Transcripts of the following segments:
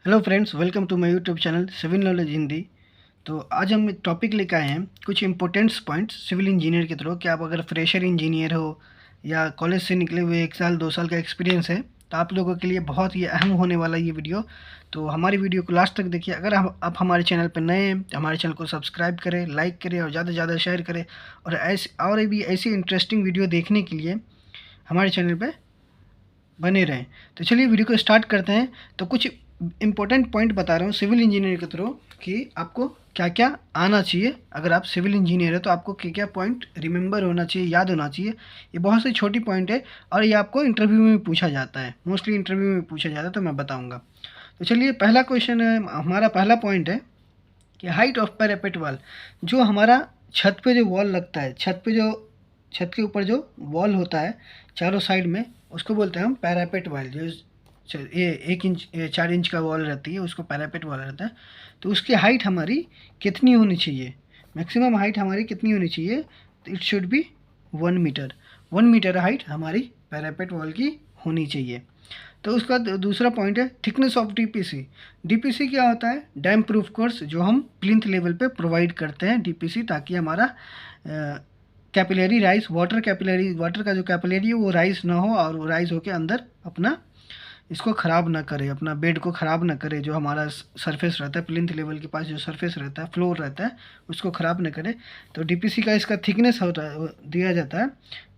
Hello friends, welcome to my YouTube channel civil knowledge Hindi. तो आज हम एक टॉपिक लेकर आए हैं, कुछ इंपॉर्टेंट्स पॉइंट्स सिविल इंजीनियर के थ्रू कि आप अगर फ्रेशर इंजीनियर हो या कॉलेज से निकले हुए 1 साल 2 साल का एक्सपीरियंस है तो आप लोगों के लिए बहुत ही अहम होने वाला ये वीडियो। तो हमारी वीडियो को लास्ट तक देखिए। अगर आप हमारे चैनल पर नए हैं तो हमारे चैनल को सब्सक्राइब करें, लाइक करें और ज़्यादा से ज़्यादा शेयर करें। और भी ऐसी इंटरेस्टिंग वीडियो देखने के लिए हमारे चैनल पर बने रहें। तो चलिए वीडियो को स्टार्ट करते हैं। तो कुछ इंपॉर्टेंट पॉइंट बता रहा हूँ सिविल इंजीनियर के थ्रू कि आपको क्या क्या आना चाहिए। अगर आप सिविल इंजीनियर है तो आपको क्या क्या पॉइंट रिमेंबर होना चाहिए, याद होना चाहिए। ये बहुत सी छोटी पॉइंट है और ये आपको इंटरव्यू में भी पूछा जाता है, मोस्टली इंटरव्यू में पूछा जाता है, तो मैं बताऊँगा। तो चलिए पहला क्वेश्चन है, हमारा पहला पॉइंट है कि हाइट ऑफ पैरापेट वॉल। जो हमारा छत पे जो वॉल लगता है, छत के ऊपर जो वॉल होता है चारों साइड में, उसको बोलते हैं हम पैरापेट वॉल। जो ये 1 इंच 4 इंच का वॉल रहती है उसको पैरापेट वॉल रहता है। तो उसकी हाइट हमारी कितनी होनी चाहिए, मैक्सिमम हाइट हमारी कितनी होनी चाहिए? तो it should be 1 metre. 1 metre height हमारी पैरापेट वॉल की होनी चाहिए। तो उसका दूसरा पॉइंट है थिकनेस ऑफ डीपीसी। डीपीसी क्या होता है? डैम प्रूफ कोर्स, जो हम प्लिंथ लेवल पे प्रोवाइड करते हैं डीपीसी, ताकि हमारा कैपिलरी राइज, वाटर का जो कैपिलरी है वो राइज ना हो और वो राइज होकर अंदर अपना इसको ख़राब ना करे, अपना बेड को ख़राब ना करे। जो हमारा सरफेस रहता है प्लिंथ लेवल के पास, जो सरफेस रहता है, फ्लोर रहता है, उसको ख़राब ना करे। तो डीपीसी का इसका थिकनेस होता है, दिया जाता है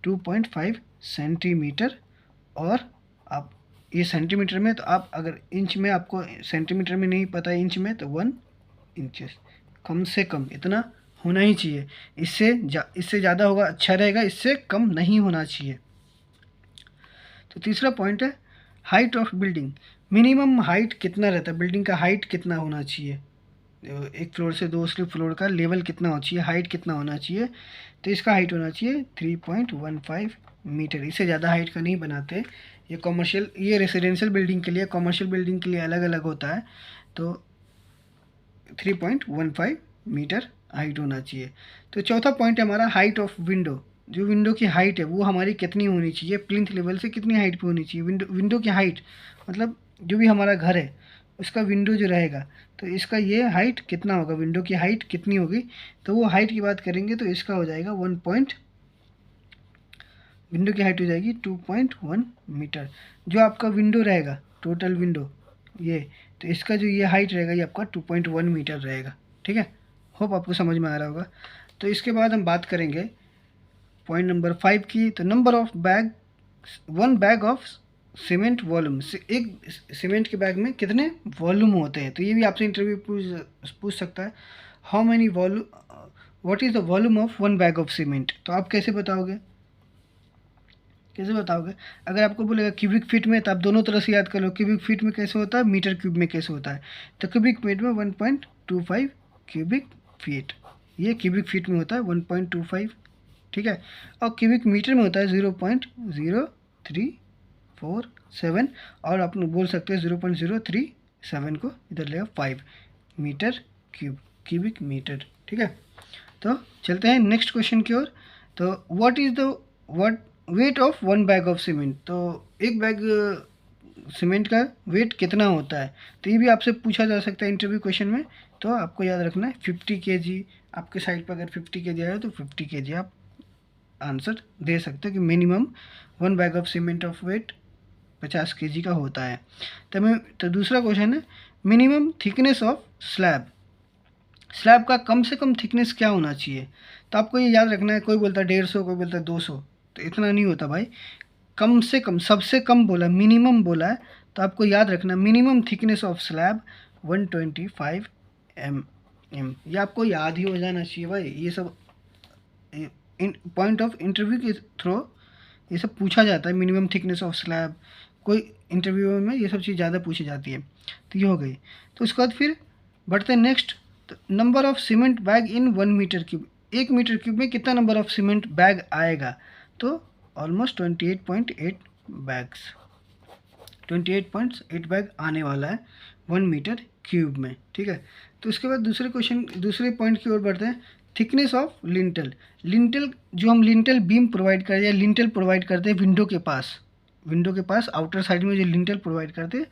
2.5 सेंटीमीटर। और आप ये सेंटीमीटर में, तो आप अगर इंच में, आपको सेंटीमीटर में नहीं पता है, इंच में, तो 1 इंच कम से कम इतना होना ही चाहिए। इससे ज़्यादा होगा अच्छा रहेगा, इससे कम नहीं होना चाहिए। तो तीसरा पॉइंट है height of building. Minimum height कितना रहता है, बिल्डिंग का हाइट कितना होना चाहिए? एक फ्लोर से दूसरे फ्लोर का लेवल कितना होना चाहिए, हाइट कितना होना चाहिए? तो इसका हाइट होना चाहिए 3.15 मीटर। इससे ज़्यादा हाइट का नहीं बनाते। ये रेसिडेंशियल बिल्डिंग के लिए, कॉमर्शियल बिल्डिंग के लिए अलग अलग होता है। तो 3.15 मीटर हाइट होना चाहिए। तो चौथा पॉइंट है हमारा हाइट ऑफ विंडो। जो विंडो की हाइट है वो हमारी कितनी होनी चाहिए, प्लिंथ लेवल से कितनी हाइट पे होनी चाहिए? विंडो की हाइट मतलब जो भी हमारा घर है उसका विंडो जो रहेगा, तो इसका ये हाइट कितना होगा, विंडो की हाइट कितनी होगी? तो वो हाइट की बात करेंगे तो इसका हो जाएगा विंडो की हाइट हो जाएगी 2.1 मीटर। जो आपका विंडो रहेगा, टोटल विंडो ये, तो इसका जो ये हाइट रहेगा ये आपका 2.1 मीटर रहेगा। ठीक है, होप आपको समझ में आ रहा होगा। तो इसके बाद हम बात करेंगे पॉइंट नंबर 5 की। तो number of bag, 1 bag of cement volume. एक सीमेंट के बैग में कितने वॉल्यूम होते हैं? तो ये भी आपसे इंटरव्यू पूछ सकता है। How many volume, what is the volume of 1 bag of cement? तो आप कैसे बताओगे? अगर आपको बोलेगा क्यूबिक फीट में, तो आप दोनों तरह से याद कर लो, क्यूबिक फीट में कैसे होता है, मीटर क्यूब में कैसे होता है। तो क्यूबिक फीट में 1.25 क्यूबिक फीट, ये क्यूबिक फीट में होता है 1.25। ठीक है, और क्यूबिक मीटर में होता है 0.0347। और आप बोल सकते हैं 0.037 को इधर लेगा 5 मीटर क्यूबिक मीटर। ठीक है, तो चलते हैं नेक्स्ट क्वेश्चन की ओर। तो what weight of 1 bag of cement. तो एक बैग सीमेंट का वेट कितना होता है? तो ये भी आपसे पूछा जा सकता है इंटरव्यू क्वेश्चन में। तो आपको याद रखना है 50 kg। आपके साइड पर अगर 50 kg आया तो 50 kg आप आंसर दे सकते हो कि minimum 1 bag of cement of weight 50 kg का होता है। तो दूसरा क्वेश्चन है minimum thickness of slab. Slab का कम से कम थिकनेस क्या होना चाहिए? तो आपको ये याद रखना है। कोई बोलता है 150, कोई बोलता है 200, तो इतना नहीं होता भाई। कम से कम, सबसे कम बोला, मिनिमम बोला है। तो आपको याद रखना minimum thickness of slab 125 mm। ये आपको याद ही हो जाना चाहिए भाई। ये सब पॉइंट ऑफ इंटरव्यू के थ्रू ये सब पूछा जाता है। मिनिमम थिकनेस ऑफ स्लैब, कोई इंटरव्यू में ये सब चीज़ ज़्यादा पूछी जाती है। तो ये हो गई। तो उसके बाद फिर बढ़ते हैं नेक्स्ट। तो number of cement bag in 1 metre cube. 1 metre cube में कितना नंबर ऑफ सीमेंट बैग आएगा? तो ऑलमोस्ट 28.8 बैग्स, 28.8 बैग आने वाला है 1 मीटर क्यूब में। ठीक है, तो उसके बाद दूसरे पॉइंट की ओर बढ़ते हैं। Thickness of lintel. जो हम लिंटल बीम प्रोवाइड करते हैं, लिंटल प्रोवाइड करते हैं विंडो के पास आउटर साइड में जो लिंटल प्रोवाइड करते हैं,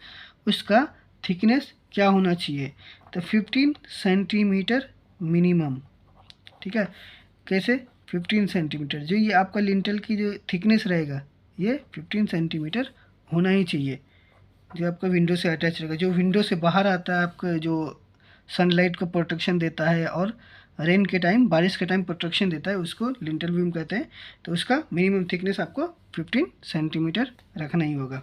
उसका थिकनेस क्या होना चाहिए, तो 15 सेंटीमीटर मिनिमम। ठीक है, कैसे 15 सेंटीमीटर, जो ये आपका लिंटल की जो थिकनेस रहेगा ये 15 सेंटीमीटर होना ही चाहिए, जो आपका विंडो से अटैच रहेगा, जो विंडो से बाहर आता है आपका, जो सनलाइट को प्रोटेक्शन देता है और रेन के टाइम, बारिश के टाइम प्रोटेक्शन देता है, उसको लिंटल बीम कहते हैं। तो उसका मिनिमम थिकनेस आपको 15 सेंटीमीटर रखना ही होगा।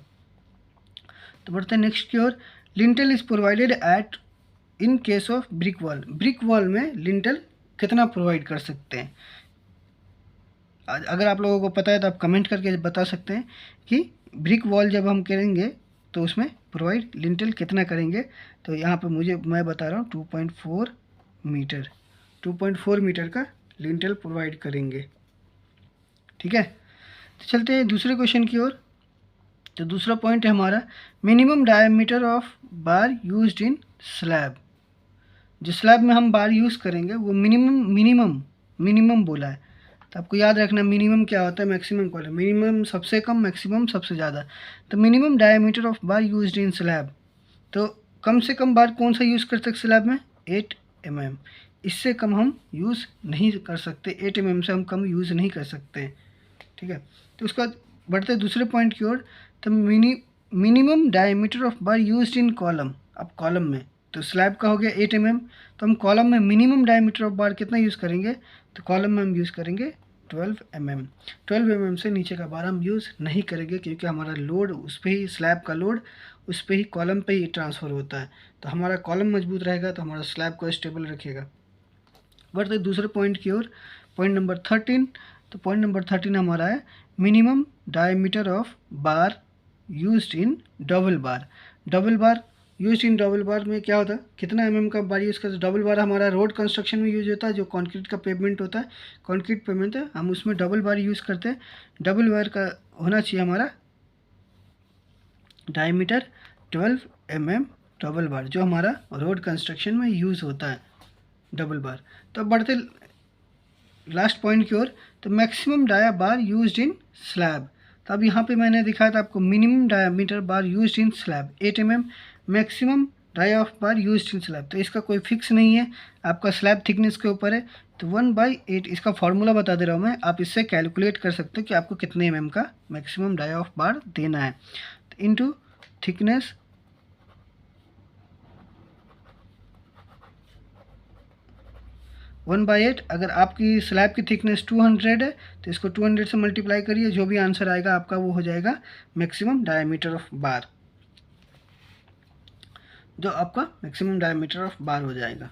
तो बढ़ते हैं नेक्स्ट की ओर। Lintel is provided at in case of brick wall. Brick wall में लिंटल कितना प्रोवाइड कर सकते हैं? अगर आप लोगों को पता है तो आप कमेंट करके बता सकते हैं कि ब्रिक वॉल जब हम करेंगे तो उसमें प्रोवाइड लिंटल कितना करेंगे। तो यहाँ पे मैं बता रहा हूँ 2.4 मीटर, 2.4 मीटर का लिंटल प्रोवाइड करेंगे। ठीक है, तो चलते हैं दूसरे क्वेश्चन की ओर। तो दूसरा पॉइंट है हमारा minimum diameter of bar used in slab. जो स्लैब में हम बार यूज़ करेंगे वो मिनिमम बोला है। तो आपको याद रखना मिनिमम क्या होता है, मैक्सिमम क्या होता है। मिनिमम सबसे कम, मैक्सिमम सबसे ज़्यादा। तो minimum diameter of bar used in slab, तो कम से कम बार कौन सा यूज़ कर सकते स्लैब में, 8 mm। इससे कम हम यूज़ नहीं कर सकते, 8 mm से हम कम यूज़ नहीं कर सकते। ठीक है, तो उसका बढ़ते दूसरे पॉइंट की ओर। तो minimum diameter of bar used in column. अब कॉलम में तो स्लैब का हो गया 8 mm, तो हम कॉलम में मिनिमम डायमीटर ऑफ बार कितना यूज़ करेंगे, तो कॉलम में हम यूज़ करेंगे 12 mm। 12 mm से नीचे का बार हम यूज़ नहीं करेंगे, क्योंकि हमारा लोड उस पर ही, स्लैब का लोड उस पर ही, कॉलम पे ही ट्रांसफ़र होता है। तो हमारा कॉलम मजबूत रहेगा तो हमारा स्लैब को स्टेबल रखेगा। बढ़ते दूसरे पॉइंट की ओर, पॉइंट नंबर 13। तो पॉइंट नंबर 13 हमारा है minimum diameter of bar used in double bar. Double bar used in double bar में क्या होता है, कितना mm का बार यूज़ करते हैं। डबल बार हमारा रोड कंस्ट्रक्शन में यूज होता है, जो कंक्रीट का पेवमेंट होता है, कंक्रीट पेवमेंट है, हम उसमें डबल बार यूज़ करते हैं। डबल बार का होना चाहिए हमारा डायमीटर 12 mm डबल बार, जो हमारा रोड कंस्ट्रक्शन में यूज़ होता है डबल बार। तो अब बढ़ते लास्ट पॉइंट की ओर। तो maximum dia bar used in slab. तो अब यहाँ पे मैंने दिखाया था आपको minimum diameter bar used in slab 8 mm, maximum dia of bar used in slab. तो इसका कोई फिक्स नहीं है, आपका स्लैब थिकनेस के ऊपर है। तो 1/8 इसका फार्मूला बता दे रहा हूँ मैं, आप इससे कैलकुलेट कर सकते हो कि आपको कितने mm का मैक्सिमम डाया ऑफ बार देना है। तो इंटू थिकनेस 1/8। अगर आपकी स्लैब की थिकनेस 200 है तो इसको 200 से मल्टीप्लाई करिए, जो भी आंसर आएगा आपका वो हो जाएगा मैक्सिमम डायमीटर ऑफ बार, जो आपका मैक्सिमम डायमीटर ऑफ बार हो जाएगा।